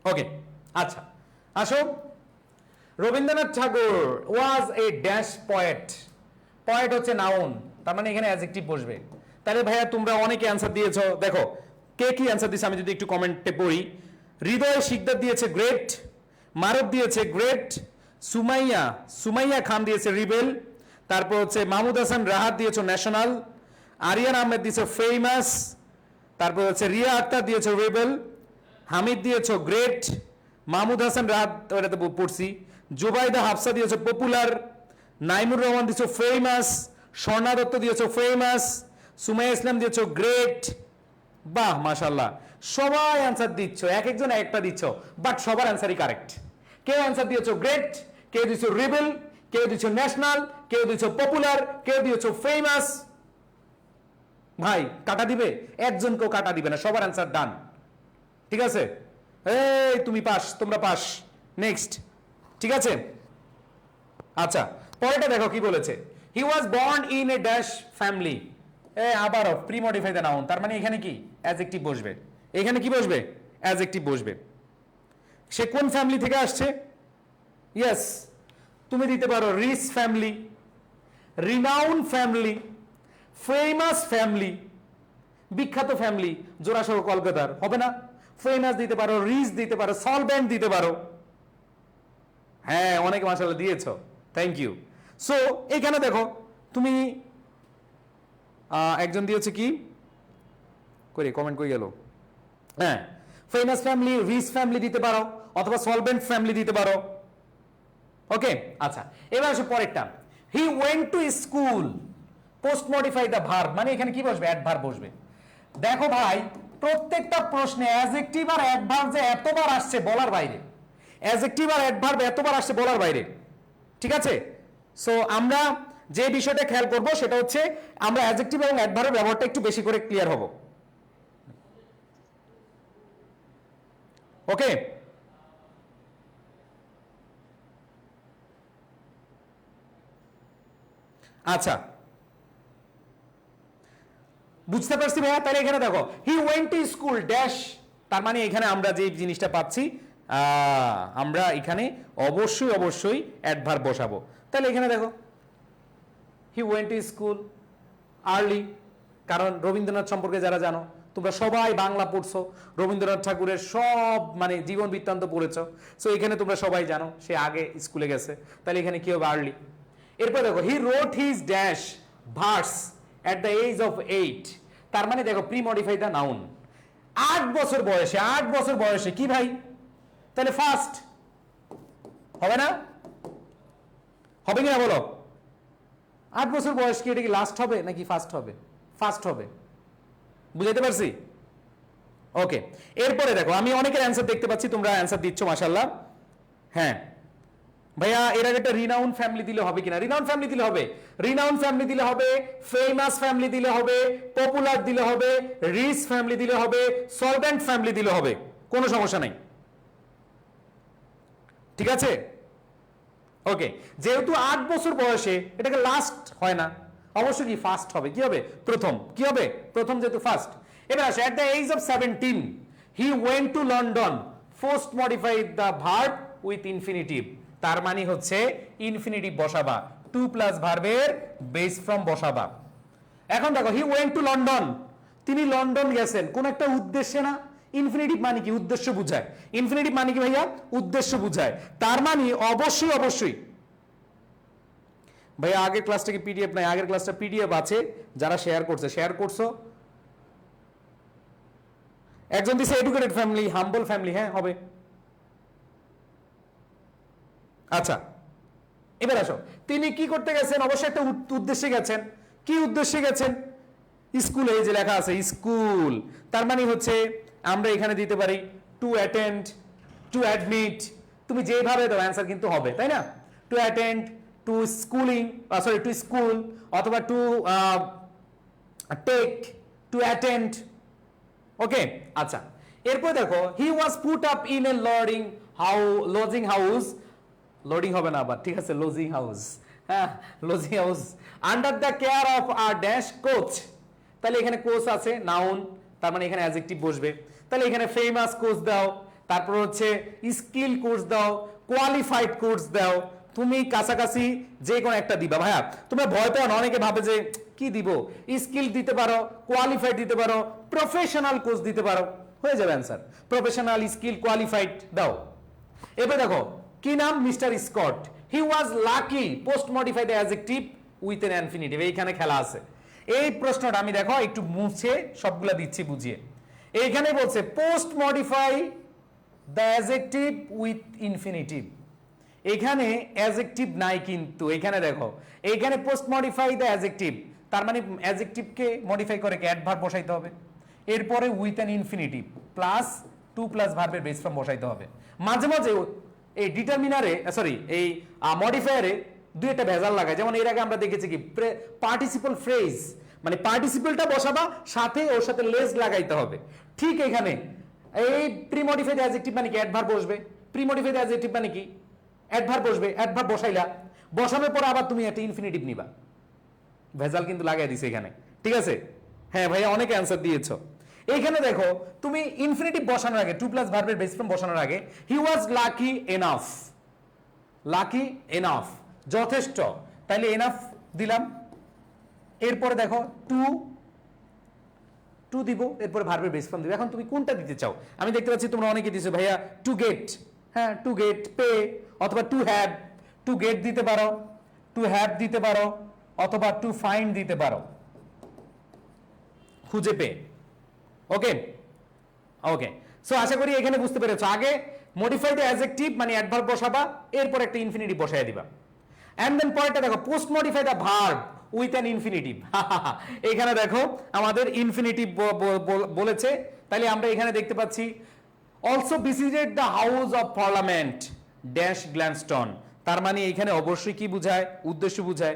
ওকে, আচ্ছা আসো। রবীন্দ্রনাথ ঠাকুর ওয়াজ এ ড্যাশ পয়েট। পয়েট হচ্ছে নাউন, তার মানে এখানে অ্যাডজেক্টিভ বসবে। তাহলে ভাইয়া তোমরা অনেকে অ্যান্সার দিয়েছো, দেখো কে কি অ্যান্সার দিয়েছে আমি যদি একটু কমেন্টে পড়ি। হৃদয় শিকদার দিয়েছে গ্রেট, মারব দিয়েছে গ্রেট, সুমাইয়া খান দিয়েছে রিবেল, তারপর হচ্ছে মাহমুদ হাসান রাহাত দিয়েছে ন্যাশনাল, আরিয়ান আহমেদ দিয়েছে ফেমাস, তারপর হচ্ছে রিয়া আক্তার দিয়েছে রিবেল, হামিদ দিয়েছ গ্রেট, মাহমুদ হাসান রাহাত ওটা তো পড়ছি, জুবাইদা হাফসা দিয়েছ পপুলার, নাইমুর রহমান দিয়েছ ফেমাস, স্বর্ণা দত্ত দিয়েছ ফেমাস, সুমাইয়া ইসলাম দিয়েছ গ্রেট। বাহ মাশাল্লাহ, সবাই অ্যান্সার দিচ্ছ, এক একজন একটা দিচ্ছ, বাট সবার অ্যান্সারই কারেক্ট। কেউ অ্যান্সার দিয়েছ গ্রেট, কেউ দিয়েছ রিবেল, কেউ দিয়েছ ন্যাশনাল, কেউ দিয়েছ পপুলার, কেউ দিয়েছ ফেমাস। ভাই কাটা দিবে? একজনকেও কাটা দিবে না, সবার অ্যান্সার ডান। ঠিক আছে, এই তুমি পাস, তোমরা পাস। নেক্সট, ঠিক আছে। আচ্ছা পরেরটা দেখো কি বলেছে, he was born in a dash family. আবারও প্রি মডিফাই দ্য নাউন, তার মানে এখানে কি অ্যাডজেক্টিভ বসবে, এখানে কি বসবে অ্যাডজেক্টিভ বসবে। সে কোন ফ্যামিলি থেকে আসছে? ইয়েস, তুমি দিতে পারো rich family, renown family, famous family, বিখ্যাত ফ্যামিলি, জোড়াসহ কলকাতার, হবে না? ফেমাস দিতে পারো, রিচ দিতে পারো, সলভেন্ট দিতে পারো। হ্যাঁ অনেকে মাশাআল্লাহ দিয়েছো, থ্যাংক ইউ। সো এখানে দেখো তুমি একজন দিয়েছে কি করে কমেন্ট করে গেল, হ্যাঁ ফেমাস ফ্যামিলি, রিচ ফ্যামিলি দিতে পারো, অথবা সলভেন্ট ফ্যামিলি দিতে পারো। ওকে আচ্ছা, এবার আসো পরেরটা, হি went to school, post modify the verb, মানে এখানে কি বসবে অ্যাডভার্ব বসবে। দেখো ভাই প্রত্যেকটা প্রশ্নে অ্যাডজেক্টিভ আর অ্যাডভার্ব যে এতবার আসছে বলার বাইরে, অ্যাডজেক্টিভ আর অ্যাডভার্ব এতবার আসছে বলার বাইরে। ঠিক আছে, সো আমরা যে বিষয়টা খেয়াল করব সেটা হচ্ছে আমরা অ্যাডজেক্টিভ এবং অ্যাডভার্বের ব্যবহারটা একটু বেশি করে ক্লিয়ার হব। ওকে, আচ্ছা বুঝতে পারছি ভাইয়া। তাহলে এখানে দেখো he went to school dash, তার মানে এখানে আমরা যে জিনিসটা পাচ্ছি আমরা এখানে অবশ্যই অবশ্যই অ্যাডভার্ব বসাবো। তাহলে এখানে দেখো he went to school early, কারণ রবীন্দ্রনাথ সম্পর্কে যারা জানো তোমরা সবাই বাংলা পড়ছো, রবীন্দ্রনাথ ঠাকুরের সব মানে জীবন বৃত্তান্ত পড়েছো, সো এখানে তোমরা সবাই জানো সে আগে স্কুলে গেছে, তাহলে এখানে কি হবে আর্লি। এরপর দেখো he wrote his dash verse at the age of 8, তার মানে দেখো প্রি মডিফাই দ্য নাউন, 8 বছর বয়সে, 8 বছর বয়সে কি ভাই, তাহলে ফার্স্ট হবে না? হবে কিনা বলো? 8 বছর বয়স কি এটা কি লাস্ট হবে নাকি ফার্স্ট হবে? ফার্স্ট হবে, বুঝাইতে পারছি? ওকে, এরপরে দেখো আমি অনেকের অ্যান্সার দেখতে পাচ্ছি, তোমরা অ্যান্সার দিচ্ছ মাশাআল্লাহ। হ্যাঁ ভাইয়া এর আগে একটা রিনাউন ফ্যামিলি দিলে হবে কিনা? রিনাউন ফ্যামিলি দিলে হবে, রিনাউন ফ্যামিলি দিলে হবে, ফেমাস ফ্যামিলি দিলে হবে, পপুলার দিলে হবে, রিচ ফ্যামিলি দিলে হবে, সলভেন্ট ফ্যামিলি দিলে হবে, কোনো সমস্যা নাই। ঠিক আছে, ওকে। যেহেতু 8 বছর বয়সে এটাকে লাস্ট হয় না, অবশ্যই কি ফার্স্ট হবে, কি হবে প্রথম, কি হবে প্রথম, যেহেতু ফার্স্ট। এবার আসে at the age of 17 he went to London, post modify the verb with infinitive, তার মানে হচ্ছে ইনফিনিটিভ বসাবা, টু প্লাস ভার্বের বেস ফর্ম বসাবা। এখন দেখো হি ওয়েন্ট টু লন্ডন, তিনি লন্ডন গেছেন কোন একটা উদ্দেশ্যে না, ইনফিনিটিভ মানে কি উদ্দেশ্য বুঝায়, ইনফিনিটিভ মানে কি ভাইয়া উদ্দেশ্য বুঝায়, তার মানে অবশ্যই অবশ্যই ভাইয়া আগের ক্লাসটা কি পিডিএফ নাই? আগের ক্লাসটা পিডিএফ আছে, যারা শেয়ার করছে শেয়ার করছো। একজন দিছে এডুকেটেড ফ্যামিলি, হাম্বল ফ্যামিলি, হ্যাঁ হবে। আচ্ছা এবার আসো, তিনি কি করতে গেছেন? অবশ্যই একটা উদ্দেশ্যে গেছেন, কি উদ্দেশ্যে গেছেন? স্কুলে, এই যে লেখা আছে স্কুল, তার মানে হচ্ছে আমরা এখানে দিতে পারি টু অ্যাটেন্ড, টু অ্যাডমিট, তুমি যেভাবে দাও অ্যান্সার কিন্তু হবে, তাই না? To attend, to schooling, sorry to school, অথবা to take, to attend. Okay আচ্ছা, এরপর দেখো he was put up in a lodging house, loading হবে না আবার, ঠিক আছে লজিং হাউস, হ্যাঁ, lodging house under the care of R dash coach. তাহলে এখানে কোচ আছে নাউন, তার মানে এখানে অ্যাডজেক্টিভ বসবে। তাহলে এখানে ফেমাস কোচ দাও, তারপর হচ্ছে স্কিল কোর্স দাও, কোয়ালিফাইড কোর্স দাও, তুমি কাছাকাছি যে কোনো একটা দিবা। ভাইয়া তোমরা ভয় পাও না, অনেকে ভাবে যে কি দিব, স্কিল দিতে পারো, কোয়ালিফাইড দিতে পারো, প্রফেশনাল কোর্স দিতে পারো, হয়ে যাবে অ্যান্সার। প্রফেশনাল, স্কিল, কোয়ালিফাইড দাও। এবার দেখো কি নাম, mister Scott. He was lucky, post modified adjective with an infinitive. এইখানে খেলা আছে। এই প্রশ্নটা আমি দেখো একটু মুছে সবগুলা দিচ্ছি বুঝিয়ে। এইখানে বলছে post modify the adjective with infinitive. এখানে অ্যাডজেক্টিভ নাই, কিন্তু এখানে দেখো এইখানে পোস্ট মডিফাই দ্য অ্যাডজেক্টিভ, তার মানে অ্যাডজেক্টিভকে মডিফাই করে অ্যাডভার্ব বসাইতে হবে, এরপরে with an infinitive plus to plus ভার্বের বেস ফর্ম বসাইতে হবে। মাঝে মাঝে এই ডিটারমিনারে সরি এই মডিফায়ারে দুই একটা ভেজাল লাগায়। যেমন এর আগে আমরা দেখেছি কি পার্টিসিপল ফ্রেজ, মানে পার্টিসিপলটা বসাবা সাথে ওর সাথে লেস লাগাইতে হবে। ঠিক এখানে এই প্রিমডিফাইড অ্যাডজেক্টিভ মানে কি অ্যাডভার্ব বসবে, প্রিমডিফাইড অ্যাডজেক্টিভ মানে কি অ্যাডভার্ব বসবে, অ্যাডভার্ব বসাইলা, বসানোর পর আবার তুমি একটা ইনফিনিটিভ নিবা। ভেজাল কিন্তু লাগাই দিছে এখানে, ঠিক আছে? হ্যাঁ ভাইয়া অনেকে অ্যান্সার দিয়েছো। এইখানে দেখো তুমি ইনফিনিটিভ বসানোর আগে টু প্লাস ভার্বের বেস ফর্ম বসানোর আগে he was lucky enough, lucky enough যথেষ্ট, তাইলে এনাফ দিলাম। এরপরে দেখো টু টু দিব, এরপরে ভার্বের বেস ফর্ম দিব। এখন তুমি কোনটা দিতে চাও? আমি দেখতে পাচ্ছি তোমরা অনেকে দিছো ভাইয়া টু গেট, হ্যাঁ টু গেট, পে, অথবা টু হ্যাভ, টু গেট দিতে পারো, টু হ্যাভ দিতে পারো, অথবা টু ফাইন্ড দিতে পারো, খুঁজে পেয়ে। ওকে ওকে, সো আশা করি এখানে বুঝতে পেরেছো। আগে মডিফাই দ্য অ্যাডজেক্টিভ মানে অ্যাডভার্ব বসাবা, এরপর একটা ইনফিনিটিভ বসায় দিবা। এন্ড দেন পরেরটা দেখো post modify the verb with an infinitive. এখানে দেখো আমাদের ইনফিনিটিভ বলেছে, তাহলে আমরা এখানে দেখতে পাচ্ছি also visited the house of parliament dash Gladstone. তার মানে এখানে অবশ্যই কি বুঝায়, উদ্দেশ্য বুঝায়।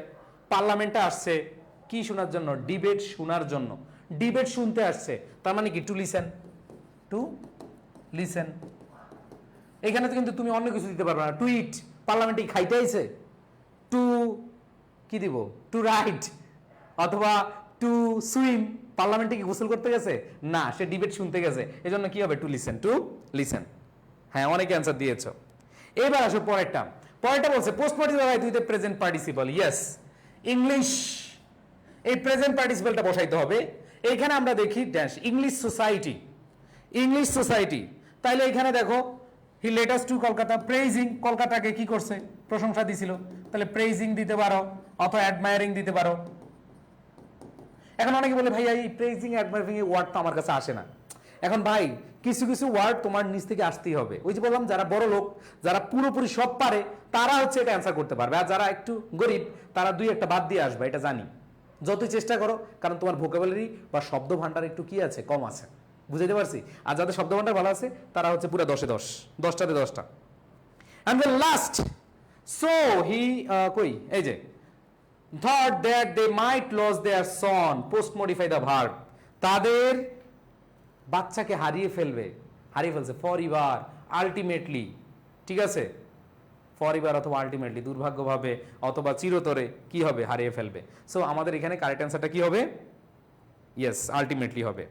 পার্লামেন্টে আসছে কি শোনার জন্য, ডিবেট শোনার জন্য, ডিবেট শুনতে আসছে, তার মানে কি টু লিসেন, টু লিসেন। এখানে তো কিন্তু তুমি অন্য কিছু দিতে পারবে না। টু ইট, পার্লামেন্টে খাইতে আইছে, টু কি দিব, টু রাইট, অথবা টু সুইম, পার্লামেন্টে কি গোসল করতে গেছে না, সে ডিবেট শুনতে গেছে, এজন্য কি হবে টু লিসেন, টু লিসেন। হ্যাঁ অনেকে অ্যান্সার দিয়েছো। এবার আসো পরেরটা। পরেরটা বলছে post modified with the present participle. Yes, English, এই প্রেজেন্ট পার্টিসিপলটা বসাইতে হবে। এইখানে আমরা দেখি dash English society, English society. তাইলে এখানে দেখো হি লেটাস টু কলকাতা, প্রেইজিং, কলকাতাকে কি করছে, প্রশংসা দিছিল, তাহলে প্রেইজিং দিতে পারো, অথবা অ্যাডমায়ারিং দিতে পারো। এখন অনেকে বলে ভাই এই প্রেইজিং অ্যাডমায়ারিং এই ওয়ার্ড তো আমার কাছে আসে না। এখন ভাই কিছু কিছু ওয়ার্ড তোমার নিচ থেকে আসতেই হবে। ওই যে বললাম যারা বড় লোক, যারা পুরোপুরি সব পারে, তারা হচ্ছে এটা অ্যান্সার করতে পারবে, আর যারা একটু গরিব তারা দুই একটা বাদ দিয়ে আসবে, এটা জানি। যতই চেষ্টা করো, কারণ তোমার ভোকাবুলারি বা শব্দ ভান্ডার একটু কি আছে, কম আছে, বুঝাইতে পারছি। আর যাদের শব্দ ভান্ডার ভালো আছে তারা হচ্ছে পুরো 10-এ 10, 10টাতে 10টা। And the last, so he কই, এই যে thought that they might lose their son, post modify the verb, তাদের বাচ্চাকে হারিয়ে ফেলবে, হারিয়ে ফেলছে, ফর এভার, আলটিমেটলি, ঠিক আছে, ফর এভার অথবা আলটিমেটলি, দুর্ভাগ্যভাবে অথবা চিরতরে কি হবে, হারিয়ে ফেলবে। সো আমাদের এখানে কারেক্ট অ্যান্সারটা কি হবে, ইয়েস আলটিমেটলি হবে।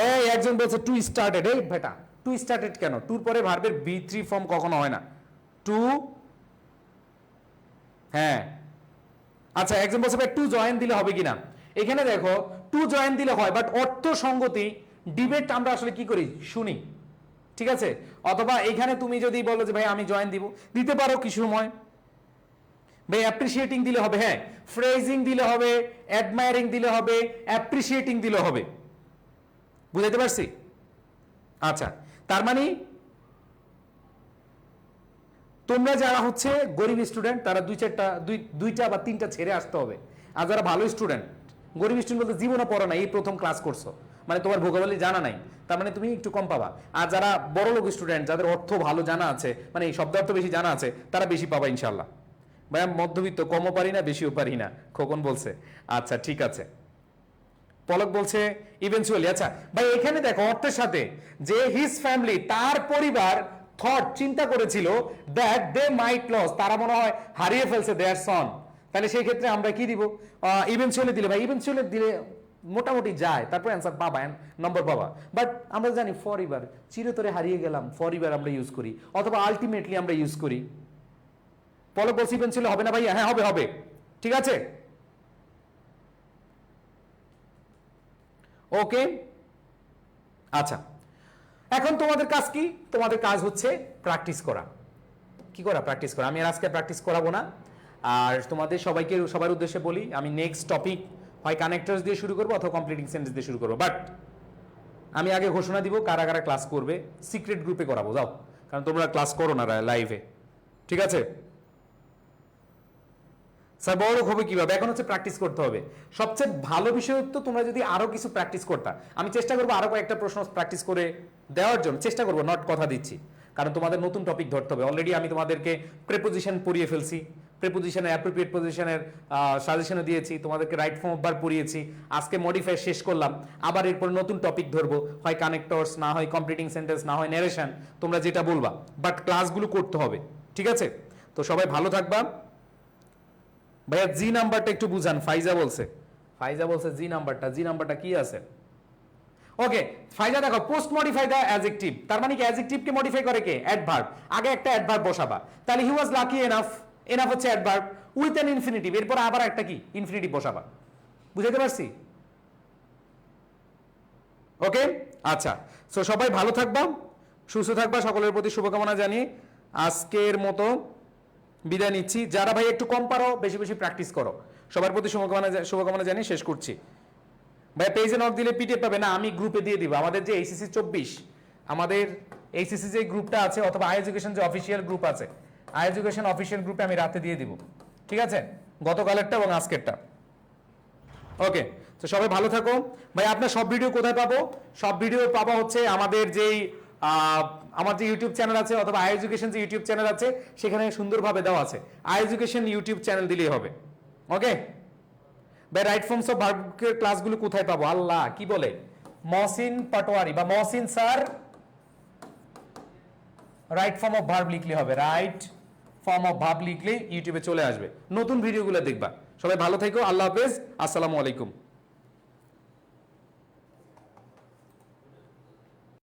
এই একজন বলছে টু স্টার্টেড, এই বেটা টু স্টার্টেড কেন, টুর পরে ভার্বের V3 ফর্ম কখনো হয় না, টু, হ্যাঁ আচ্ছা। একজন বলছে ভাই টু জয়েন দিলে হবে কিনা, এখানে দেখো টু জয়েন দিলে হয়, বাট অর্থ সঙ্গতি ডিবেট আমরা আসলে কি করি, শুনি, ঠিক আছে। অথবা এখানে তুমি যদি বলো যে ভাই আমি জয়েন দিব, দিতে পারো কিছু সময়। ভাই অ্যাপ্রিসিয়েটিং দিলে হবে, হ্যাঁ ফ্রেজিং দিলে হবে, অ্যাডমায়ারিং দিলে হবে, অ্যাপ্রিসিয়েটিং দিলে হবে, বুঝাইতে পারছি? আচ্ছা, তার মানে তোমরা যারা হচ্ছে গরিব স্টুডেন্ট তারা দুইটা বা তিনটা ছেড়ে আসতে হবে। আর যারা ভালো স্টুডেন্ট, গরিব স্টুডেন্ট বলতে জীবনে পড়ো না, এই প্রথম ক্লাস করছো, মানে তোমার ভোকাবুলারি জানা নাই, তার মানে তুমি একটু কম পাবা। আর যারা বড় লোক স্টুডেন্ট, যাদের অর্থ ভালো জানা আছে, মানে এই শব্দার্থ বেশি জানা আছে, তারা বেশি পাবা ইনশাল্লাহ। ভাই আমি মধ্যবিত্ত, কমও পারি না বেশিও পারি না, খোকন বলছে। আচ্ছা ঠিক আছে, পলক বলছে ইভেন্চুয়ালি। আচ্ছা ভাই এখানে দেখো অর্থের সাথে যে হিজ ফ্যামিলি, তার পরিবার, থট চিন্তা করেছিল দ্যাট দে মাইট লস, তারা মনে হয় হারিয়ে ফেলছে দেয়ার সন, তাহলে সেই ক্ষেত্রে আমরা কি দিব, ইভেনচুয়ালি দিলে, ভাই ইভেনচুয়ালি দিলে মোটামুটি যায়, তারপর অ্যান্সার পাবা, নম্বর পাবা। বাট আমরা জানি ফর এভার, চিরতরে হারিয়ে গেলাম, ফর এভার আমরা ইউজ করি, অথবা আলটিমেটলি আমরা ইউজ করি। পলক বলছি ইভেনচুয়ালি হবে না ভাইয়া? হ্যাঁ হবে, হবে, ঠিক আছে, ওকে। আচ্ছা, এখন তোমাদের কাজ কি? তোমাদের কাজ হচ্ছে প্র্যাকটিস করা। কি করা? প্র্যাকটিস করা। আমি আর আজকে প্র্যাকটিস করাবো না। আর তোমাদের সবাইকে, সবার উদ্দেশ্যে বলি, আমি নেক্সট টপিক হয় কানেক্টরস দিয়ে শুরু করবো অথবা কমপ্লিটিং সেন্টেন্স দিয়ে শুরু করবো। বাট আমি আগে ঘোষণা দিব কারা কারা ক্লাস করবে, সিক্রেট গ্রুপে করাবো, যাও, কারণ তোমরা ক্লাস করো না লাইভে, ঠিক আছে? স্যার বড় হবে কিভাবে? এখন হচ্ছে প্র্যাকটিস করতে হবে। সবচেয়ে ভালো বিষয় তো তোমরা যদি আরো কিছু প্র্যাকটিস করতা, আমি চেষ্টা করবো আরো কয়েকটা প্রশ্ন প্র্যাকটিস করে দেওয়ার জন্য চেষ্টা করবো, নট কথা দিচ্ছি, কারণ তোমাদের নতুন টপিক ধরতে হবে। অলরেডি আমি তোমাদেরকে প্রেপোজিশন পড়িয়ে ফেলছি, প্রেপোজিশনের অ্যাপ্রোপ্রিয়েট পজিশনের সাজেশনও দিয়েছি, তোমাদেরকে রাইট ফর্ম অফ ভার্ব পড়িয়েছি, আজকে মডিফাই শেষ করলাম, আবার এরপর নতুন টপিক ধরবো, হয় কানেক্টরস, না হয় কমপ্লিটিং সেন্টেন্স, না হয় ন্যারেশন, তোমরা যেটা বলবা, বাট ক্লাসগুলো করতে হবে, ঠিক আছে? তো সবাই ভালো থাকবা। ভাইয়া জি নাম্বারটা একটু বুঝান, ফাইজা বলছে জি নাম্বারটা কি আছে? ওকে ফাইজা, দেখো পোস্ট মডিফাই দা অ্যাডজেক্টিভ, তার মানে কি অ্যাডজেক্টিভকে মডিফাই করে কে? অ্যাডভার্ব। আগে একটা অ্যাডভার্ব বসাবা, তাহলে হি ওয়াজ লাকি এনাফ, এনাফ হচ্ছে অ্যাডভার্ব উইথ অ্যান ইনফিনিটিভ, এরপর আবার একটা কি ইনফিনিটিভ বসাবা। বুঝাইতে পারছি? ওকে, আচ্ছা, সো সবাই ভালো থাকবা, সুস্থ থাকবা, সকলের প্রতি শুভকামনা জানিয়ে আজকের মতো বিদায় নিচ্ছি। যারা ভাই একটু কম পারো, বেশি বেশি প্র্যাকটিস করো, সবার প্রতি শুভকামনা জানিয়ে শেষ করছি। ভাই পেজে নক দিলে পিডিএফ পাবে না, আমি গ্রুপে দিয়ে দিব। আমাদের যে এইচএসসি 24, আমাদের এইচএসসি যে গ্রুপটা আছে, অথবা আই এডুকেশন যে অফিসিয়াল গ্রুপ আছে, আই এডুকেশন অফিসিয়াল গ্রুপে আমি রাতে দিয়ে দিব, ঠিক আছে? গতকালেরটা এবং আজকেরটা। ওকে, তো সবাই ভালো থাকো। ভাই আপনার সব ভিডিও কোথায় পাবো? সব ভিডিও পাবো হচ্ছে আমাদের যেই আমার যে ইউটিউব চ্যানেল আছে, অথবা আই এডুকেশন যে ইউটিউব চ্যানেল আছে, সেখানে সুন্দরভাবে দেওয়া আছে, আই এডুকেশন ইউটিউব চ্যানেল দিলেই হবে। ওকে ভাই, রাইট ফর্মস অফ ভার্বের ক্লাসগুলো কোথায় পাবো? আল্লাহ কি বলে, মহসিন পাটোয়ারি বা Mohsin sir right form of verb লিখলে হবে, রাইট ফর্ম অফ ভার্ব লিখলেই ইউটিউবে চলে আসবে, নতুন ভিডিওগুলো দেখবা। সবাই ভালো থেকো, আল্লাহ হাফেজ, আসসালামু আলাইকুম।